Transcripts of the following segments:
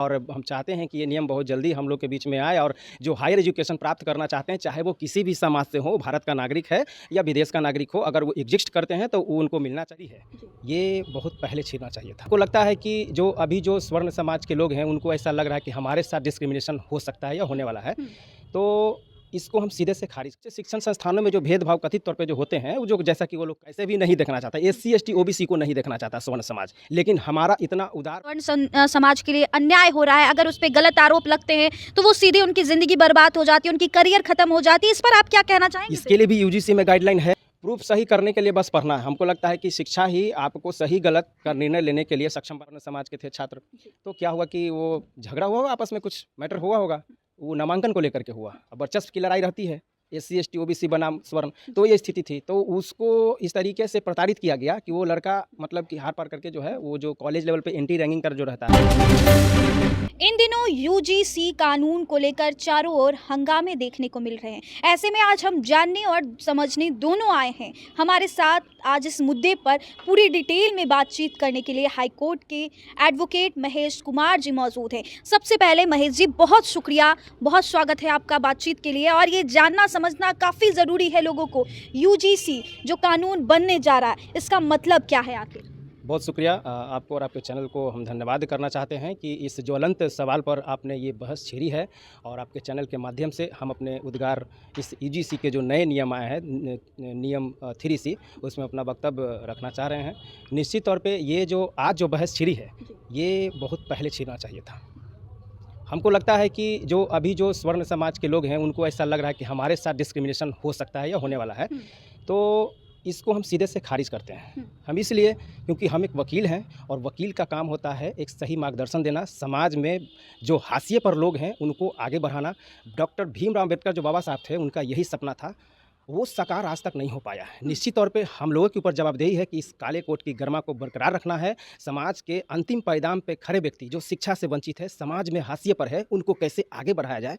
और हम चाहते हैं कि ये नियम बहुत जल्दी हम लोग के बीच में आए और जो हायर एजुकेशन प्राप्त करना चाहते हैं, चाहे वो किसी भी समाज से हो, भारत का नागरिक है या विदेश का नागरिक हो, अगर वो एग्जिस्ट करते हैं तो वो उनको मिलना चाहिए। ये बहुत पहले छीनना चाहिए था। हमको लगता है कि जो स्वर्ण समाज के लोग हैं, उनको ऐसा लग रहा है कि हमारे साथ डिस्क्रिमिनेशन हो सकता है या होने वाला है, तो इसको हम सीधे से खारिज। शिक्षण संस्थानों में जो भेदभाव कथित तौर पे जो होते हैं, वो जो जैसा कि वो लोग कैसे भी नहीं देखना चाहता, एससी एसटी ओबीसी को नहीं देखना चाहता स्वर्ण समाज, लेकिन हमारा इतना उदार स्वर्ण समाज के लिए अन्याय हो रहा है, अगर उस पर गलत आरोप लगते हैं तो वो सीधे उनकी जिंदगी बर्बाद हो जाती है, उनकी करियर खत्म हो जाती है। इस पर आप क्या कहना चाहेंगे? इसके लिए भी यूजीसी में गाइडलाइन है। प्रूफ सही करने के लिए बस पढ़ना है। हमको लगता है कि शिक्षा ही आपको सही गलत का निर्णय लेने के लिए सक्षम बनना। समाज के थे छात्र, तो क्या हुआ कि वो झगड़ा हुआ होगा, आपस में कुछ मैटर हुआ होगा, वो नामांकन को लेकर के हुआ। अब वर्चस्व की लड़ाई रहती है, एससी एसटी ओबीसी बनाम स्वर्ण, तो ये स्थिति थी। तो उसको इस तरीके से प्रताड़ित किया गया कि वो लड़का मतलब कि हार पार करके जो है, वो जो कॉलेज लेवल पे एंटी रैंकिंग कर जो रहता है। इन दिनों यूजीसी कानून को लेकर चारों ओर हंगामे देखने को मिल रहे हैं। ऐसे में आज हम जानने और समझने दोनों आए हैं। हमारे साथ आज इस मुद्दे पर पूरी डिटेल में बातचीत करने के लिए हाईकोर्ट के एडवोकेट महेश कुमार जी मौजूद हैं। सबसे पहले महेश जी, बहुत शुक्रिया, बहुत स्वागत है आपका बातचीत के लिए। और ये जानना समझना काफ़ी ज़रूरी है लोगों को, यूजीसी जो कानून बनने जा रहा है, इसका मतलब क्या है आखिर? बहुत शुक्रिया आपको और आपके चैनल को हम धन्यवाद करना चाहते हैं कि इस ज्वलंत सवाल पर आपने ये बहस छेड़ी है, और आपके चैनल के माध्यम से हम अपने उद्गार इस यूजीसी के जो नए नियम आए हैं, नियम 3C, उसमें अपना वक्तव्य रखना चाह रहे हैं। निश्चित तौर पे ये जो आज जो बहस छिड़ी है, ये बहुत पहले छिड़ना चाहिए था। हमको लगता है कि जो स्वर्ण समाज के लोग हैं, उनको ऐसा लग रहा है कि हमारे साथ डिस्क्रिमिनेशन हो सकता है या होने वाला है, तो इसको हम सीधे से खारिज करते हैं। हम इसलिए क्योंकि हम एक वकील हैं, और वकील का काम होता है एक सही मार्गदर्शन देना, समाज में जो हाशिए पर लोग हैं उनको आगे बढ़ाना। डॉक्टर भीमराव अम्बेडकर जो बाबा साहब थे, उनका यही सपना था, वो साकार आज तक नहीं हो पाया है। निश्चित तौर पे हम लोगों के ऊपर जवाबदेही है कि इस काले कोट की गरिमा को बरकरार रखना है। समाज के अंतिम पायदान पे खड़े व्यक्ति जो शिक्षा से वंचित है, समाज में हाशिए पर है, उनको कैसे आगे बढ़ाया जाए,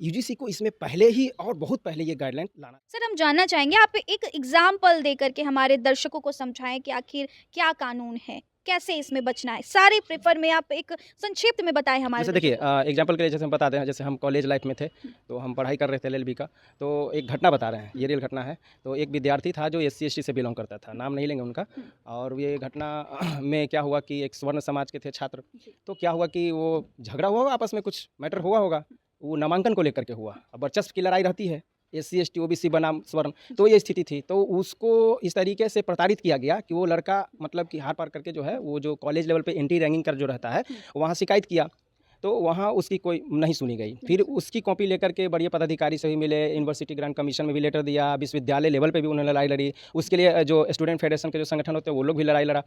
यूजीसी को इसमें पहले ही और बहुत पहले ये गाइडलाइन लाना। सर, हम जानना चाहेंगे, आप एक एग्जाम्पल दे करके हमारे दर्शकों को समझाएं कि आखिर क्या कानून है, कैसे इसमें बचना है। सारे प्रेफर में आप एक संक्षिप्त में बताएं हमारे। जैसे देखिए, एग्जांपल के लिए जैसे हम बता दें, जैसे हम कॉलेज लाइफ में थे, तो हम पढ़ाई कर रहे थे एलएलबी का, तो एक घटना बता रहे हैं, ये रियल घटना है। तो एक विद्यार्थी था जो एससी एसटी से बिलोंग करता था, नाम नहीं लेंगे उनका, और ये घटना में क्या हुआ कि एक स्वर्ण समाज के थे छात्र, तो क्या हुआ कि वो झगड़ा हुआ होगा, आपस में कुछ मैटर हुआ होगा, वो नामांकन को लेकर के हुआ। अब वर्चस्व की लड़ाई रहती है, एससी एसटी ओबीसी बनाम स्वर्ण, तो ये स्थिति थी। तो उसको इस तरीके से प्रताड़ित किया गया कि वो लड़का मतलब कि हार पार करके जो है, वो जो कॉलेज लेवल पे एंटी रैंकिंग कर जो रहता है, वहाँ शिकायत किया, तो वहाँ उसकी कोई नहीं सुनी गई। फिर उसकी कॉपी लेकर के बड़े पदाधिकारी से भी मिले, यूनिवर्सिटी ग्रांट कमीशन में भी लेटर दिया, विश्वविद्यालय लेवल पे भी उन्होंने लड़ाई लड़ी। उसके लिए जो स्टूडेंट फेडरेशन के जो संगठन होते हैं, वो लोग भी लड़ाई लड़ा।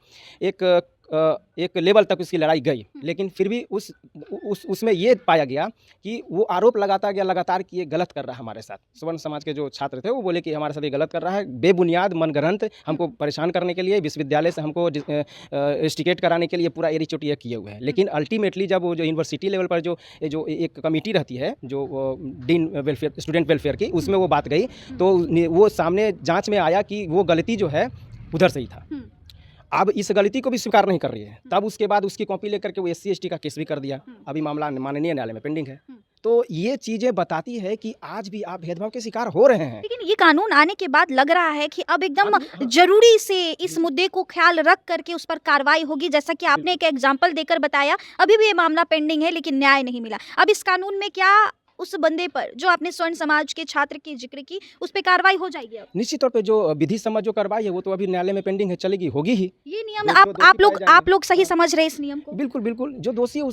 एक लेवल तक उसकी लड़ाई गई, लेकिन फिर भी उसमें ये पाया गया कि वो आरोप लगाता गया लगातार कि ये गलत कर रहा है हमारे साथ। स्वर्ण समाज के जो छात्र थे, वो बोले कि हमारे साथ ये गलत कर रहा है, बेबुनियाद मनगढ़ंत हमको परेशान करने के लिए, विश्वविद्यालय से हमको इंस्टिगेट कराने के लिए पूरा एरी चोटी किए हुए हैं। लेकिन अल्टीमेटली जब वो जो यूनिवर्सिटी लेवल पर जो एक कमेटी रहती है, जो डीन वेलफेयर, स्टूडेंट वेलफेयर की, उसमें वो बात गई, तो वो सामने जाँच में आया कि वो गलती जो है उधर से ही था। अब इस गलती को भी स्वीकार नहीं कर रही है। तब उसके बाद उसकी कॉपी लेकर के वो एससी एसटी का केस भी कर दिया। अभी मामला माननीय न्यायालय में पेंडिंग है। तो ये चीज़ें बताती है कि आज भी आप भेदभाव के शिकार हो रहे हैं। लेकिन ये कानून आने के बाद लग रहा है कि अब एकदम जरूरी से इस मुद्दे को ख्याल रख करके उस पर कार्रवाई होगी। जैसा कि आपने एक एग्जाम्पल देकर बताया, अभी भी ये मामला पेंडिंग है, लेकिन न्याय नहीं मिला। अब इस कानून में क्या उस बंदे पर जो आपने स्वर्ण समाज के छात्र की जिक्र की, उस पर कार्रवाई हो जाएगी? अब निश्चित तौर पे जो विधि सम्मत जो कार्रवाई है, वो तो अभी न्यायालय में पेंडिंग है, चलेगी, होगी ही। ये नियम आप लोग सही समझ रहे हैं इस नियम को? बिल्कुल बिल्कुल, जो दोषी है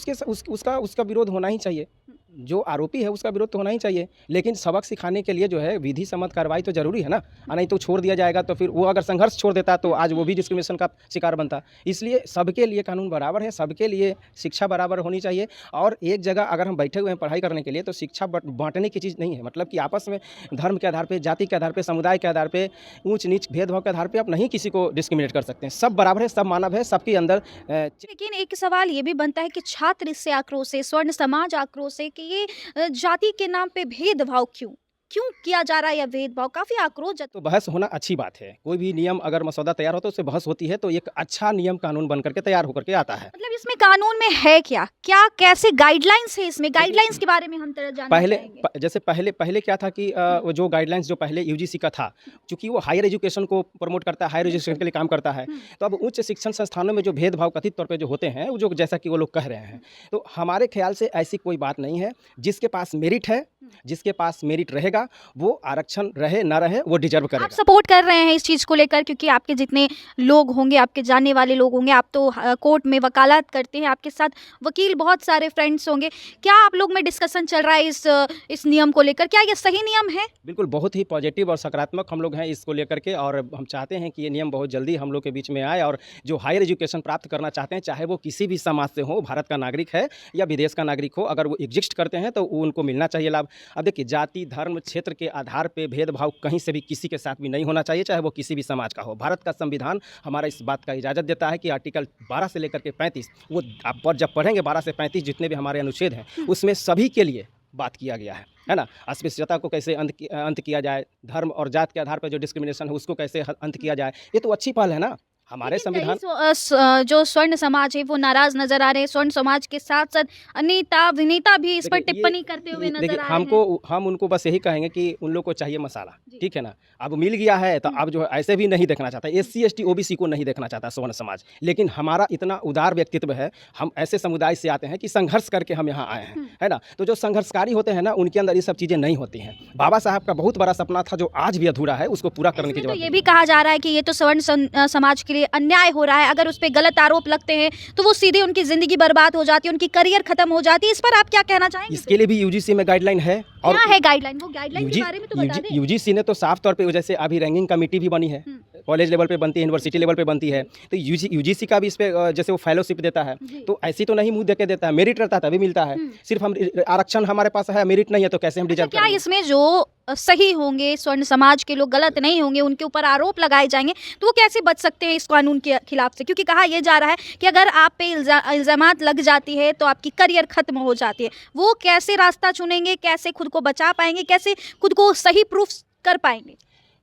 उसका विरोध होना ही चाहिए, जो आरोपी है उसका विरोध तो होना ही चाहिए। लेकिन सबक सिखाने के लिए जो है विधि सम्मत कार्रवाई तो जरूरी है ना, नहीं तो छोड़ दिया जाएगा, तो फिर वो अगर संघर्ष छोड़ देता तो आज वो भी डिस्क्रिमिनेशन का शिकार बनता। इसलिए सबके लिए कानून बराबर है, सबके लिए शिक्षा बराबर होनी चाहिए। और एक जगह अगर हम बैठे हुए हैं पढ़ाई करने के लिए, तो शिक्षा बांटने की चीज़ नहीं है। मतलब कि आपस में धर्म के आधार पर, जाति के आधार पर, समुदाय के आधार पर, ऊँच नीच भेदभाव के आधार पर आप नहीं किसी को डिस्क्रिमिनेट कर सकते हैं। सब बराबर है, सब मानव है, सबके अंदर। लेकिन एक सवाल ये भी बनता है कि छात्र इससे आक्रोश है, स्वर्ण समाज आक्रोश है कि ये जाति के नाम पे भेदभाव क्यों? क्यों किया जा रहा है यह भेदभाव? काफी आक्रोश तो बहस होना अच्छी बात है। कोई भी नियम अगर मसौदा तैयार हो तो उससे बहस होती है, तो एक अच्छा नियम कानून बन करके तैयार होकर के आता है। मतलब इसमें कानून में है क्या क्या कैसे गाइडलाइंस है इसमें? गाइडलाइंस के बारे में हम तरह जानना पहले चाहेंगे। जैसे पहले क्या था कि वो जो गाइडलाइंस जो पहले यूजीसी का था, चूंकि वो हायर एजुकेशन को प्रमोट करता है, हायर एजुकेशन के लिए काम करता है, तो अब उच्च शिक्षण संस्थानों में जो भेदभाव कथित तौर पे जो होते हैं, वो जो जैसा कि वो लोग कह रहे हैं, तो हमारे ख्याल से ऐसी कोई बात नहीं है। जिसके पास मेरिट है, जिसके पास मेरिट रहेगा, वो आरक्षण रहे ना रहे वो डिजर्व आप करेगा। सपोर्ट कर रहे हैं इस चीज को लेकर, क्योंकि आपके जितने लोग होंगे, आपके जानने वाले लोग होंगे, आप तो कोर्ट में वकालत करते हैं, आपके साथ वकील बहुत सारे फ्रेंड्स होंगे। क्या आप लोग में डिस्कशन चल रहा है इस नियम को लेकर? क्या ये सही नियम है? बिल्कुल, बहुत ही पॉजिटिव और सकारात्मक हम लोग हैं इसको लेकर के, और हम चाहते हैं कि ये नियम बहुत जल्दी हम लोग के बीच में आए, और जो हायर एजुकेशन प्राप्त करना चाहते हैं, चाहे वो किसी भी समाज से हो, भारत का नागरिक है या विदेश का नागरिक हो, अगर वो एग्जिस्ट करते हैं तो उनको मिलना चाहिए लाभ। अब देखिए, जाति, धर्म, क्षेत्र के आधार पे भेदभाव कहीं से भी किसी के साथ भी नहीं होना चाहिए, चाहे वो किसी भी समाज का हो। भारत का संविधान हमारा इस बात का इजाज़त देता है कि आर्टिकल 12 से लेकर के 35, वो आप जब पढ़ेंगे 12 से 35 जितने भी हमारे अनुच्छेद हैं, उसमें सभी के लिए बात किया गया है ना। अस्पृश्यता को कैसे अंत किया जाए, धर्म और जात के आधार पर जो डिस्क्रिमिनेशन है उसको कैसे अंत किया जाए, ये तो अच्छी पहल है ना हमारे संविधान। जो स्वर्ण समाज है वो नाराज नजर आ रहे हैं। स्वर्ण समाज के साथ साथ अनीता विनीता भी इस पर टिप्पणी करते हुए नजर आ रहे हैं। हम उनको बस यही कहेंगे कि उन लोग को चाहिए मसाला, ठीक है ना। अब मिल गया है तो अब जो है ऐसे भी नहीं देखना चाहता, SC ST OBC को नहीं देखना चाहता स्वर्ण समाज, लेकिन हमारा इतना उदार व्यक्तित्व है, हम ऐसे समुदाय से आते हैं कि संघर्ष करके हम यहाँ आए हैं, है ना। तो जो संघर्षकारी होते हैं ना, उनके अंदर ये सब चीज़ें नहीं होती हैं। बाबा साहब का बहुत बड़ा सपना था जो आज भी अधूरा है, उसको पूरा करने की तो जरूरत ये भी कहा जा रहा है कि ये तो स्वर्ण समाज के लिए अन्याय हो रहा है। अगर उस पर गलत आरोप लगते हैं तो वो सीधे उनकी जिंदगी बर्बाद हो जाती है, उनकी करियर खत्म हो जाती है। इस पर आप क्या कहना चाहेंगे? इसके लिए भी यूजीसी में गाइडलाइन है। और क्या है गाइडलाइन? वो गाइडलाइन के बारे में तो बता दें। यूजीसी ने तो साफ तौर पे, जैसे अभी रैंकिंग कमेटी भी बनी है, कॉलेज लेवल पे बनती है, यूनिवर्सिटी लेवल पे बनती है, तो यूजीसी का भी इस पे जैसे वो फेलोशिप देता है, तो ऐसी तो नहीं मुंह देके देता है, मेरिट रहता है तभी मिलता है। सिर्फ हम आरक्षण हमारे पास है, मेरिट नहीं है तो कैसे हम डिजर्व क्या करेंगे? इसमें जो सही होंगे, स्वर्ण समाज के लोग गलत नहीं होंगे, उनके ऊपर आरोप लगाए जाएंगे, तो वो कैसे बच सकते हैं इस कानून के खिलाफ से? क्योंकि कहा यह जा रहा है कि अगर आप पे इल्जामात लग जाती है तो आपकी करियर खत्म हो जाती है। वो कैसे रास्ता चुनेंगे, कैसे खुद को बचा पाएंगे, कैसे खुद को सही प्रूफ कर पाएंगे?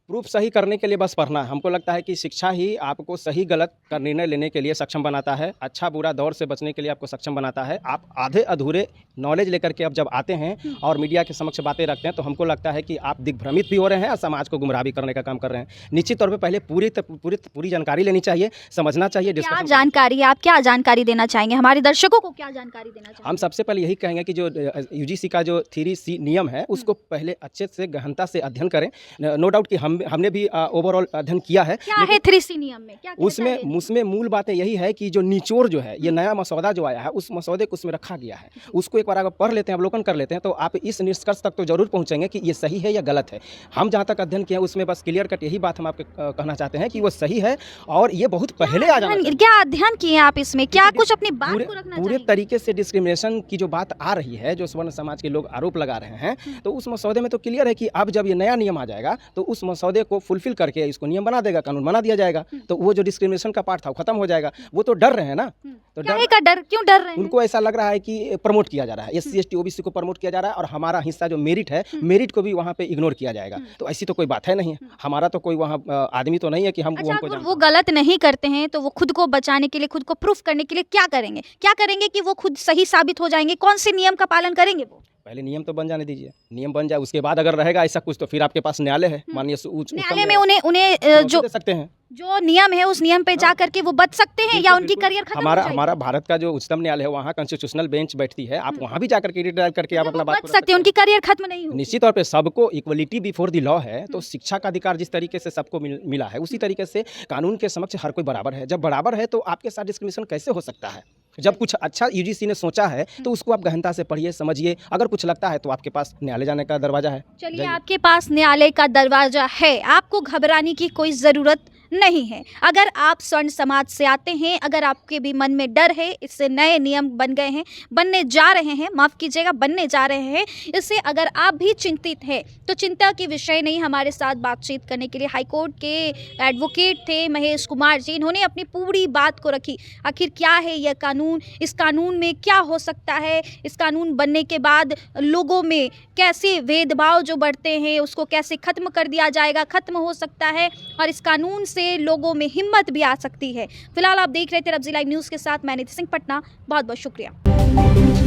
प्रूफ सही करने के लिए बस पढ़ना है। हमको लगता है कि शिक्षा ही आपको सही गलत का निर्णय लेने के लिए सक्षम बनाता है, अच्छा बुरा दौर से बचने के लिए आपको सक्षम बनाता है। आप आधे अधूरे नॉलेज लेकर के अब जब आते हैं और मीडिया के समक्ष बातें रखते हैं, तो हमको लगता है कि आप दिग्भ्रमित भी हो रहे हैं और समाज को गुमराह भी करने का काम कर रहे हैं। निश्चित तौर पर पहले पूरी जानकारी लेनी चाहिए, समझना चाहिए। क्या जानकारी, आप क्या जानकारी देना चाहेंगे? हमारे दर्शकों को क्या जानकारी देना चाहेंगे? हम सबसे पहले यही कहेंगे कि जो यूजीसी का जो 3C नियम है, उसको पहले अच्छे से गहनता से अध्ययन करें। नो डाउट कि हमने भी ओवरऑल अध्ययन किया है। क्या है 3C नियम में? क्या उसमें मूल बातें यही है कि जो निचोड़ जो है, ये नया मसौदा जो आया है, उस मसौदे को उसमें रखा गया है, उसको एक बार अगर पढ़ लेते हैं, अवलोकन कर लेते हैं, तो आप इस निष्कर्ष तक तो जरूर पहुंचेंगे कि ये सही है या गलत है। हम जहाँ तक अध्ययन किए हैं उसमें बस क्लियर कट यही बात हम आपको कहना चाहते हैं कि वो सही है, और ये बहुत पहले आ जाना चाहिए। क्या अध्ययन किए आप इसमें? क्या कुछ अपनी बात को रखना पूरे तरीके से डिस्क्रिमिनेशन की जो बात आ रही है, जो स्वर्ण समाज के लोग आरोप लगा रहे हैं, तो उस मसौदे में तो क्लियर है कि अब जब ये नया नियम आ जाएगा तो उस मसौदे को फुलफिल करके इसको नियम बना देगा, कानून बना दिया जाएगा, तो वो जो डिस्क्रिमिनेशन का पार्ट था वो खत्म हो जाएगा। वो तो डर रहे हैं ना, तो डर क्यों डर रहे हैं? उनको ऐसा लग रहा है कि प्रमोट किया जा रहा है, SC ST OBC को प्रमोट किया जा रहा है, और हमारा हिस्सा जो मेरिट है, मेरिट को भी वहाँ पे इग्नोर किया जाएगा। तो ऐसी तो कोई बात है नहीं है। हमारा तो कोई वहाँ आदमी तो नहीं है कि हम अच्छा, वो गलत नहीं करते हैं तो वो खुद को बचाने के लिए, खुद को प्रूफ करने के लिए क्या करेंगे कि वो खुद सही साबित हो जाएंगे? कौन से नियम का पालन करेंगे वो? पहले नियम तो बन जाने दीजिए, नियम बन जाए, उसके बाद अगर रहेगा ऐसा कुछ तो फिर आपके पास न्यायालय है, माननीय न्यायालय में उन्हें जो दे सकते हैं, जो नियम है उस नियम पे जा करके वो बच सकते हैं, या उनकी करियर खत्म हो जाएगी? हमारा भारत का जो उच्चतम न्यायालय है, वहाँ कॉन्स्टिट्यूशनल बेंच बैठती है, आप वहाँ भी जाकर के ड्राइव करके आप अपना बात बच सकते हैं, उनकी करियर खत्म नहीं होगी। निश्चित तौर पे सबको इक्वलिटी बिफोर द लॉ है, तो शिक्षा का अधिकार जिस तरीके से सबको मिला है, उसी तरीके से कानून के समक्ष हर कोई बराबर है। जब बराबर है तो आपके साथ डिस्क्रिमिनेशन कैसे हो सकता है? जब कुछ अच्छा यूजीसी ने सोचा है तो उसको आप गहनता से पढ़िए, समझिए। अगर कुछ लगता है तो आपके पास न्यायालय जाने का दरवाजा है। चलिए, आपके पास न्यायालय का दरवाजा है, आपको घबराने की कोई ज़रूरत नहीं है। अगर आप स्वर्ण समाज से आते हैं, अगर आपके भी मन में डर है, इससे नए नियम बन गए हैं, बनने जा रहे हैं, माफ़ कीजिएगा बनने जा रहे हैं, इससे अगर आप भी चिंतित हैं तो चिंता की विषय नहीं। हमारे साथ बातचीत करने के लिए हाईकोर्ट के एडवोकेट थे महेश कुमार जी, इन्होंने अपनी पूरी बात को रखी। आखिर क्या है यह कानून, इस कानून में क्या हो सकता है, इस कानून बनने के बाद लोगों में कैसे भेदभाव जो बढ़ते हैं उसको कैसे ख़त्म कर दिया जाएगा, ख़त्म हो सकता है, और इस कानून से लोगों में हिम्मत भी आ सकती है। फिलहाल आप देख रहे थे रब्जी लाइव न्यूज़ के साथ मैं निधि सिंह पटना। बहुत बहुत शुक्रिया।